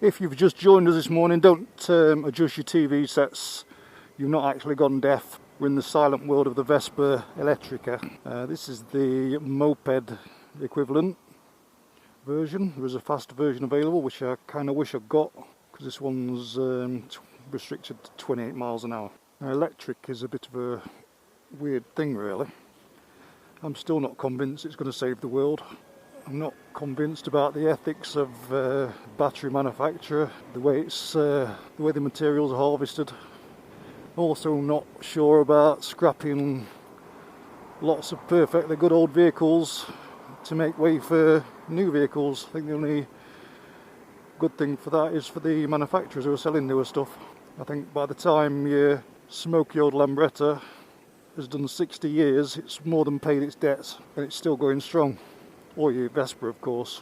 If you've just joined us this morning, don't adjust your TV sets. You've not actually gone deaf. We're in the silent world of the Vespa Elettrica. This is the moped equivalent version. There is a faster version available, which I kind of wish I got, because this one's restricted to 28 miles an hour. Now, electric is a bit of a weird thing, really. I'm still not convinced it's going to save the world. I'm not convinced about the ethics of battery manufacture, the way the materials are harvested. Also not sure about scrapping lots of perfectly good old vehicles to make way for new vehicles. I think the only good thing for that is for the manufacturers who are selling newer stuff. I think by the time your smoky old Lambretta has done 60 years, it's more than paid its debts, and it's still going strong. Or your Vespa, of course.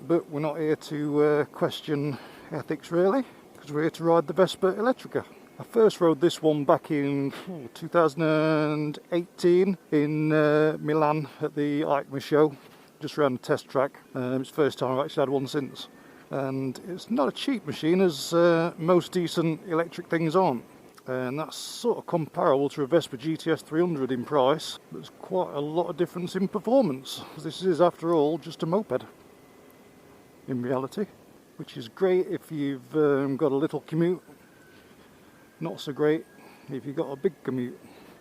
But we're not here to question ethics, really, because we're here to ride the Vespa Elettrica. I first rode this one back in 2018 in Milan at the EICMA show, just around the test track. It's the first time I've actually had one since. And it's not a cheap machine, as most decent electric things aren't. And that's sort of comparable to a Vespa GTS 300 in price. There's quite a lot of difference in performance. This is, after all, just a moped in reality, which is great if you've got a little commute. Not so great if you've got a big commute.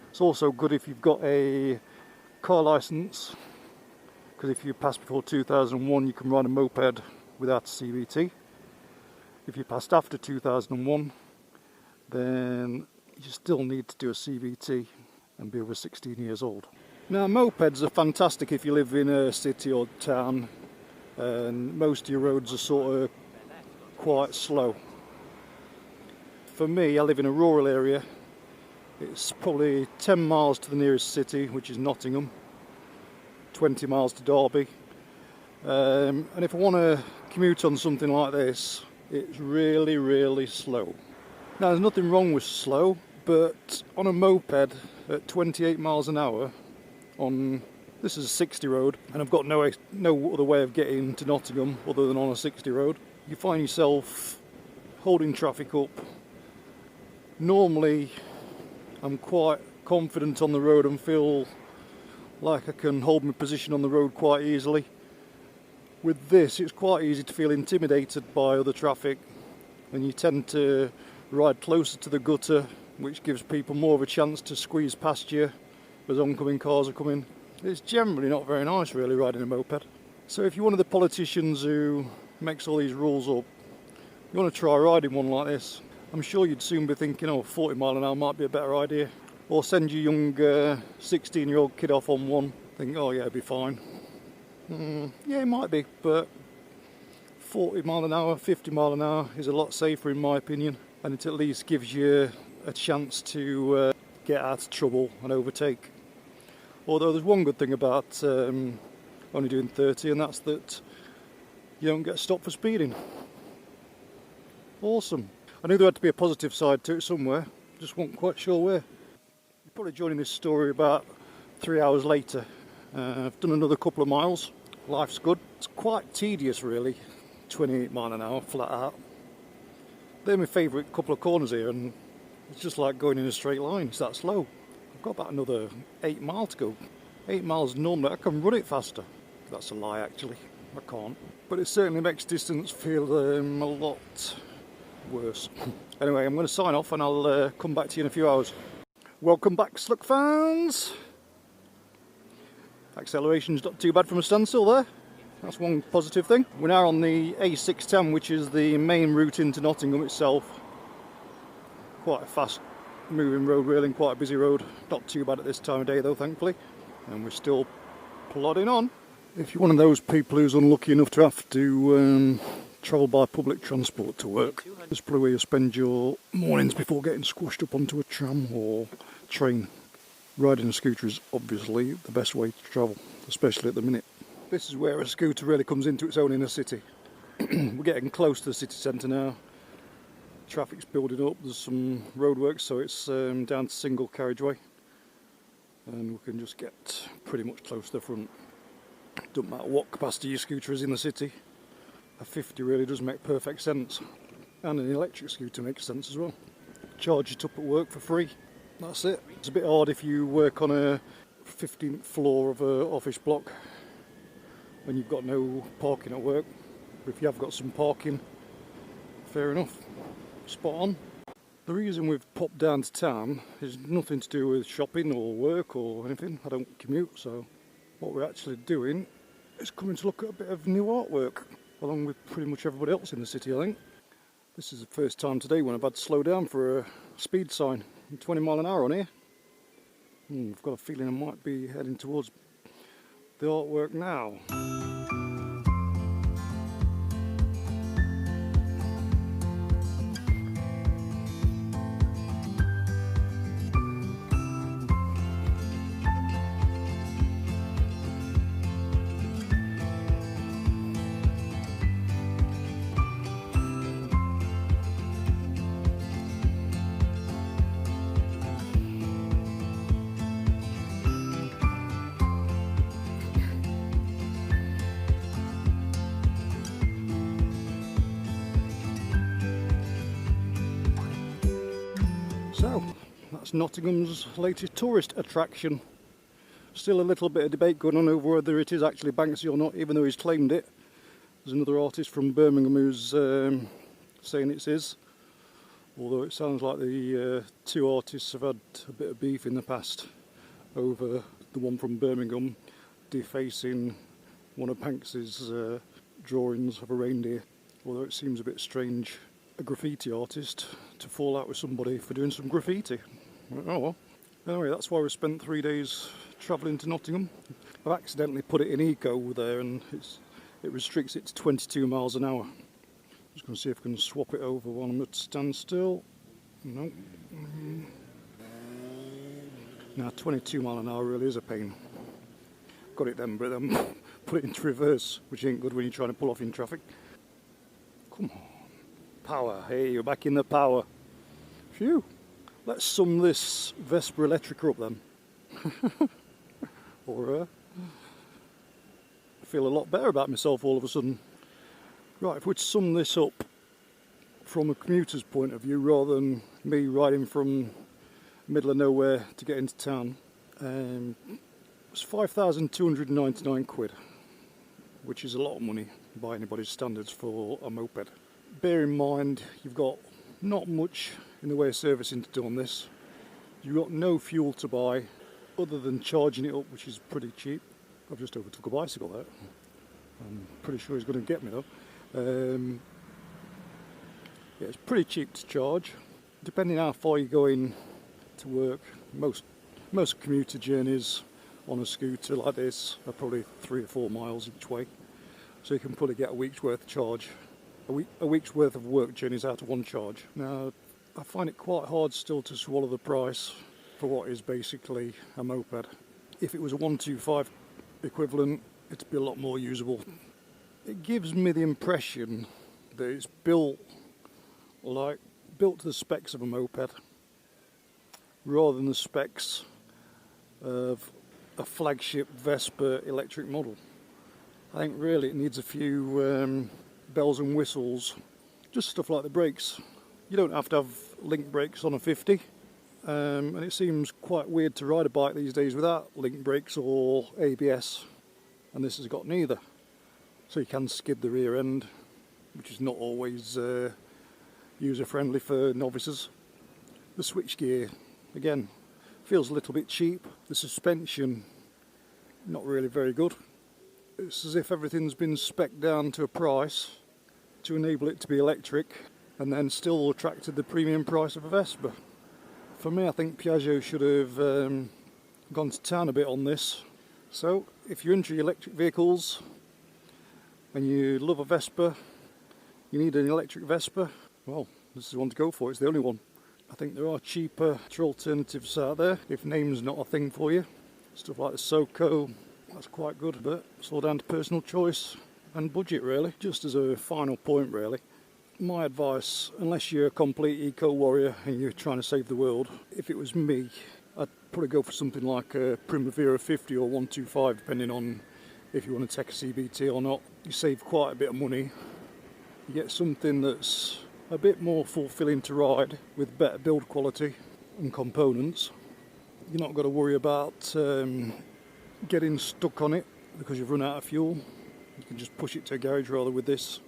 It's also good if you've got a car licence, because if you pass before 2001 you can ride a moped without a CVT. If you passed after 2001, then you still need to do a CVT and be over 16 years old. Now, mopeds are fantastic if you live in a city or town and most of your roads are sort of quite slow. For me, I live in a rural area. It's probably 10 miles to the nearest city, which is Nottingham, 20 miles to Derby. And if I want to commute on something like this, it's really, really slow. Now, there's nothing wrong with slow, but on a moped at 28 miles an hour, this is a 60 road, and I've got no other way of getting to Nottingham other than on a 60 road, you find yourself holding traffic up. Normally, I'm quite confident on the road and feel like I can hold my position on the road quite easily. With this, it's quite easy to feel intimidated by other traffic, and you tend to ride closer to the gutter, which gives people more of a chance to squeeze past you as oncoming cars are coming. It's generally not very nice, really, riding a moped. So if you're one of the politicians who makes all these rules up, you want to try riding one like this, I'm sure you'd soon be thinking, oh, 40 mile an hour might be a better idea. Or send your young 16-year-old kid off on one, think, oh yeah, it'll be fine. Yeah, it might be, but 40 mile an hour, 50 mile an hour is a lot safer in my opinion, and it at least gives you a chance to get out of trouble and overtake. Although there's one good thing about only doing 30, and that's that you don't get stopped for speeding. Awesome. I knew there had to be a positive side to it somewhere, just wasn't quite sure where. You're probably joining this story about 3 hours later. I've done another couple of miles. Life's good. It's quite tedious, really, 28 mile an hour flat out. They're my favourite couple of corners here, and it's just like going in a straight line. It's that slow. I've got about another 8 miles to go. 8 miles normally, I can run it faster. That's a lie, actually. I can't. But it certainly makes distance feel a lot worse. Anyway, I'm going to sign off and I'll come back to you in a few hours. Welcome back, SLUK fans! Acceleration's not too bad from a standstill there. That's one positive thing. We're now on the A610, which is the main route into Nottingham itself. Quite a fast moving road, really, and quite a busy road. Not too bad at this time of day though, thankfully. And we're still plodding on. If you're one of those people who's unlucky enough to have to travel by public transport to work, this is probably where you spend your mornings before getting squashed up onto a tram or train. Riding a scooter is obviously the best way to travel, especially at the minute. This is where a scooter really comes into its own in a city. We're getting close to the city centre now. Traffic's building up, there's some roadworks, so it's down to single carriageway. And we can just get pretty much close to the front. Doesn't matter what capacity your scooter is in the city. A 50 really does make perfect sense. And an electric scooter makes sense as well. Charge it up at work for free. That's it. It's a bit hard if you work on a 15th floor of an office block and you've got no parking at work. But if you have got some parking, fair enough. Spot on. The reason we've popped down to town is nothing to do with shopping or work or anything. I don't commute, so what we're actually doing is coming to look at a bit of new artwork, along with pretty much everybody else in the city, I think. This is the first time today when I've had to slow down for a speed sign. 20 mile an hour on here. I've got a feeling I might be heading towards the artwork now. So, that's Nottingham's latest tourist attraction. Still a little bit of debate going on over whether it is actually Banksy or not, even though he's claimed it. There's another artist from Birmingham who's saying it is. Although it sounds like the two artists have had a bit of beef in the past over the one from Birmingham defacing one of Banksy's drawings of a reindeer. Although it seems a bit strange, a graffiti artist to fall out with somebody for doing some graffiti. Oh well. Anyway, that's why we spent 3 days travelling to Nottingham. I've accidentally put it in eco there and it restricts it to 22 miles an hour. Just going to see if I can swap it over while I'm at standstill. No. Now 22 mile an hour really is a pain. Got it then, but then put it into reverse, which ain't good when you're trying to pull off in traffic. Come on. Power. Hey, you're back in the power. Phew. Let's sum this Vespa Elettrica up then. Or I feel a lot better about myself all of a sudden. Right, if we'd sum this up from a commuter's point of view rather than me riding from middle of nowhere to get into town, it's 5,299 quid, which is a lot of money by anybody's standards for a moped. Bear in mind you've got not much in the way of servicing to do on this. You've got no fuel to buy other than charging it up, which is pretty cheap. I've just overtook a bicycle there. I'm pretty sure he's going to get me though. Yeah, it's pretty cheap to charge. Depending how far you're going to work, most commuter journeys on a scooter like this are probably 3 or 4 miles each way. So you can probably get a week's worth of charge. A week's worth of work journeys out of one charge. Now, I find it quite hard still to swallow the price for what is basically a moped. If it was a 125 equivalent, it'd be a lot more usable. It gives me the impression that it's built to the specs of a moped, rather than the specs of a flagship Vespa electric model. I think really it needs a few bells and whistles, just stuff like the brakes. You don't have to have link brakes on a 50, and it seems quite weird to ride a bike these days without link brakes or ABS, and this has got neither. So you can skid the rear end, which is not always user friendly for novices. The switchgear, again, feels a little bit cheap. The suspension, not really very good. It's as if everything's been spec'd down to a price to enable it to be electric, and then still attracted the premium price of a Vespa. For me, I think Piaggio should have gone to town a bit on this. So, if you're into electric vehicles and you love a Vespa, you need an electric Vespa, well, this is the one to go for. It's the only one. I think there are cheaper alternatives out there, if name's not a thing for you. Stuff like the SOCO, that's quite good, but it's all down to personal choice and budget really. Just as a final point really, my advice, unless you're a complete eco-warrior and you're trying to save the world, if it was me, I'd probably go for something like a Primavera 50 or 125, depending on if you want to take a CBT or not. You save quite a bit of money. You get something that's a bit more fulfilling to ride with better build quality and components. You're not got to worry about getting stuck on it because you've run out of fuel. You can just push it to a garage. Rather with this,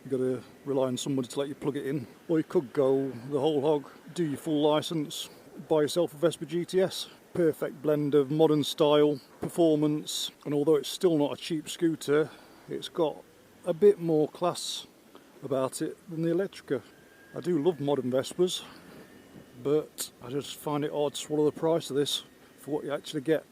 you've got to rely on somebody to let you plug it in. Or you could go the whole hog, do your full licence, buy yourself a Vespa GTS. Perfect blend of modern style, performance, and although it's still not a cheap scooter, it's got a bit more class about it than the Elettrica. I do love modern Vespas, but I just find it hard to swallow the price of this for what you actually get.